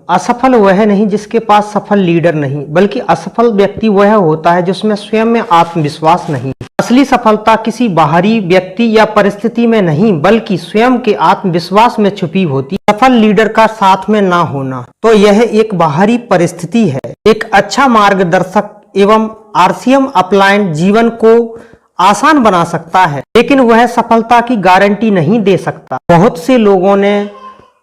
असफल वह नहीं जिसके पास सफल लीडर नहीं, बल्कि असफल व्यक्ति वह होता है जिसमें स्वयं में आत्मविश्वास नहीं। असली सफलता किसी बाहरी व्यक्ति या परिस्थिति में नहीं, बल्कि स्वयं के आत्मविश्वास में छुपी होती है। सफल लीडर का साथ में ना होना तो यह एक बाहरी परिस्थिति है। एक अच्छा मार्गदर्शक एवं आरसीएम अपलाइन जीवन को आसान बना सकता है, लेकिन वह सफलता की गारंटी नहीं दे सकता। बहुत से लोगों ने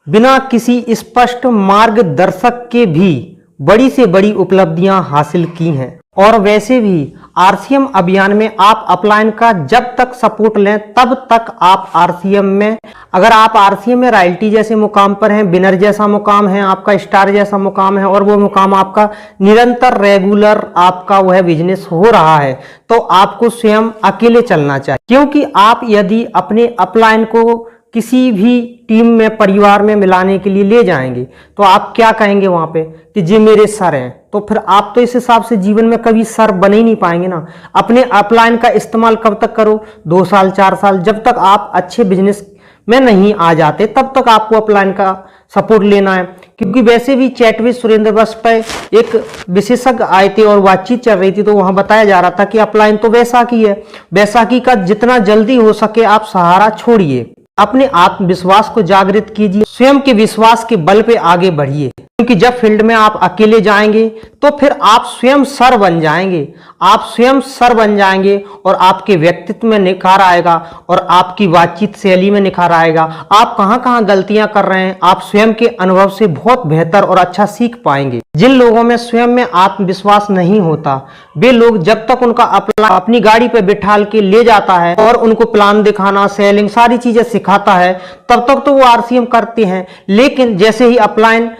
बिना किसी स्पष्ट मार्गदर्शक के भी बड़ी से बड़ी उपलब्धियां हासिल की हैं। और वैसे भी आरसीएम अभियान में आप अपलाइन का जब तक सपोर्ट लें तब तक आप आरसीएम में, अगर आप आरसीएम में रॉयल्टी जैसे मुकाम पर हैं, विनर जैसा मुकाम है, आपका स्टार जैसा मुकाम है, और वो मुकाम आपका निरंतर रेगुलर आपका वह बिजनेस हो रहा है, तो आपको स्वयं अकेले चलना चाहिए। क्योंकि आप यदि अपने अपलाइन को किसी भी टीम में, परिवार में मिलाने के लिए ले जाएंगे तो आप क्या कहेंगे वहां पे कि जी मेरे सर हैं, तो फिर आप तो इस हिसाब से जीवन में कभी सर बने ही नहीं पाएंगे ना। अपने अपलाइन का इस्तेमाल कब तक करो, 2 साल 4 साल, जब तक आप अच्छे बिजनेस में नहीं आ जाते तब तक आपको अपलाइन का सपोर्ट लेना है। क्योंकि वैसे भी चैट विद सुरेंद्र बस पे एक विशेषज्ञ आए थे और बातचीत चल रही थी, तो वहां बताया जा रहा था कि अपलाइन तो बैसाखी है, बैसाखी का जितना जल्दी हो सके आप सहारा छोड़िए, अपने आत्मविश्वास को जागृत कीजिए, स्वयं के विश्वास के बल पे आगे बढ़िए। क्योंकि जब फील्ड में आप अकेले जाएंगे तो फिर आप स्वयं सर बन जाएंगे, आप स्वयं सर बन जाएंगे और आपके व्यक्तित्व में निखार आएगा और आपकी बातचीत शैली में निखार आएगा। आप कहां गलतियां कर रहे हैं आप स्वयं के अनुभव से बहुत बेहतर और अच्छा सीख पाएंगे। जिन लोगों में स्वयं में आत्मविश्वास नहीं होता, वे लोग जब तक उनका अपनी गाड़ी पे बिठाल के ले जाता है और उनको प्लान दिखाना, सेलिंग, सारी चीजें सिखाता है, तब तक तो वो आरसीएम करते हैं। लेकिन जैसे ही अपलाइन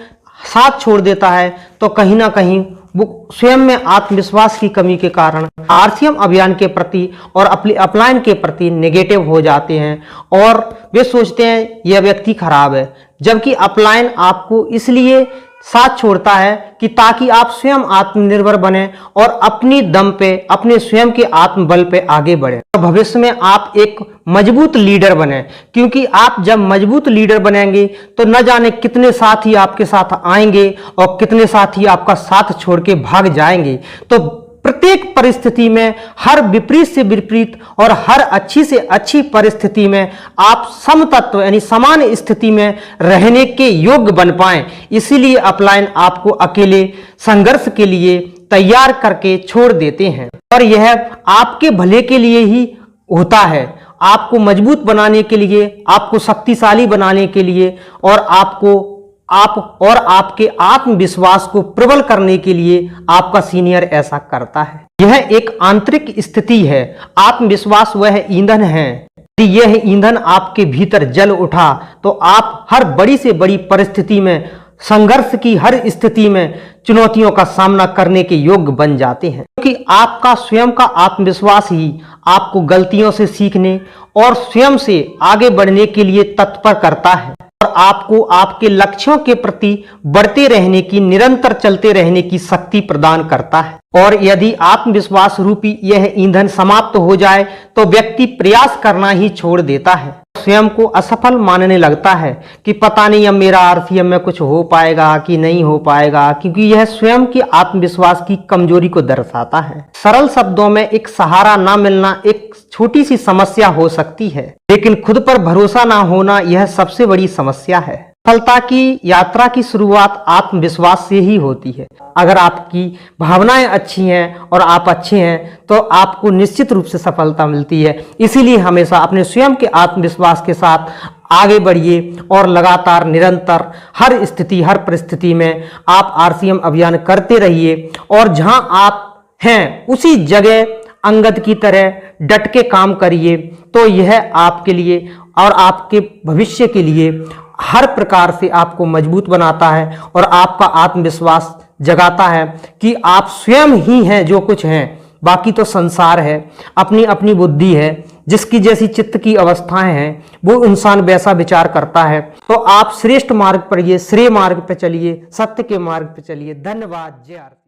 साथ छोड़ देता है तो कहीं ना कहीं वो स्वयं में आत्मविश्वास की कमी के कारण आरसीएम अभियान के प्रति और अपलाइन के प्रति नेगेटिव हो जाते हैं और वे सोचते हैं यह व्यक्ति खराब है। जबकि अपलाइन आपको इसलिए साथ छोड़ता है कि ताकि आप स्वयं आत्मनिर्भर बने और अपनी दम पे, अपने स्वयं के आत्मबल पे आगे बढ़े और भविष्य में आप एक मजबूत लीडर बने। क्योंकि आप जब मजबूत लीडर बनेंगे तो न जाने कितने साथी आपके साथ आएंगे और कितने साथी आपका साथ छोड़ के भाग जाएंगे। तो प्रत्येक परिस्थिति में, हर विपरीत से विपरीत और हर अच्छी से अच्छी परिस्थिति में आप समतत्व यानी समान स्थिति में रहने के योग्य बन पाएं। इसीलिए अपलाइन आपको अकेले संघर्ष के लिए तैयार करके छोड़ देते हैं और यह आपके भले के लिए ही होता है, आपको मजबूत बनाने के लिए, आपको शक्तिशाली बनाने के लिए और आपके आत्मविश्वास को प्रबल करने के लिए आपका सीनियर ऐसा करता है। यह एक आंतरिक स्थिति है। आत्मविश्वास वह ईंधन है। यदि यह ईंधन आपके भीतर जल उठा तो आप हर बड़ी से बड़ी परिस्थिति में, संघर्ष की हर स्थिति में चुनौतियों का सामना करने के योग्य बन जाते हैं। क्योंकि आपका स्वयं का आत्मविश्वास ही आपको गलतियों से सीखने और स्वयं से आगे बढ़ने के लिए तत्पर करता है और आपको आपके लक्ष्यों के प्रति बढ़ते रहने की, निरंतर चलते रहने की शक्ति प्रदान करता है। और यदि आत्मविश्वास रूपी यह ईंधन समाप्त हो जाए तो व्यक्ति प्रयास करना ही छोड़ देता है, स्वयं को असफल मानने लगता है कि पता नहीं अब मेरा आरसीएम में कुछ हो पाएगा कि नहीं हो पाएगा, क्योंकि यह स्वयं के आत्मविश्वास की कमजोरी को दर्शाता है। सरल शब्दों में एक सहारा ना मिलना एक छोटी सी समस्या हो सकती है, लेकिन खुद पर भरोसा ना होना यह सबसे बड़ी समस्या है। सफलता की यात्रा की शुरुआत आत्मविश्वास से ही होती है। अगर आपकी भावनाएं अच्छी हैं और आप अच्छे हैं तो आपको निश्चित रूप से सफलता मिलती है। इसीलिए हमेशा अपने स्वयं के आत्मविश्वास के साथ आगे बढ़िए और लगातार निरंतर हर स्थिति, हर परिस्थिति में आप आरसीएम अभियान करते रहिए और जहां आप हैं उसी जगह अंगद की तरह डट के काम करिए। तो यह आपके लिए और आपके भविष्य के लिए हर प्रकार से आपको मजबूत बनाता है और आपका आत्मविश्वास जगाता है कि आप स्वयं ही हैं जो कुछ हैं, बाकी तो संसार है, अपनी अपनी बुद्धि है, जिसकी जैसी चित्त की अवस्थाएं हैं वो इंसान वैसा विचार करता है। तो आप श्रेष्ठ मार्ग पर, ये श्रेय मार्ग पर चलिए, सत्य के मार्ग पर चलिए। धन्यवाद। जय आर।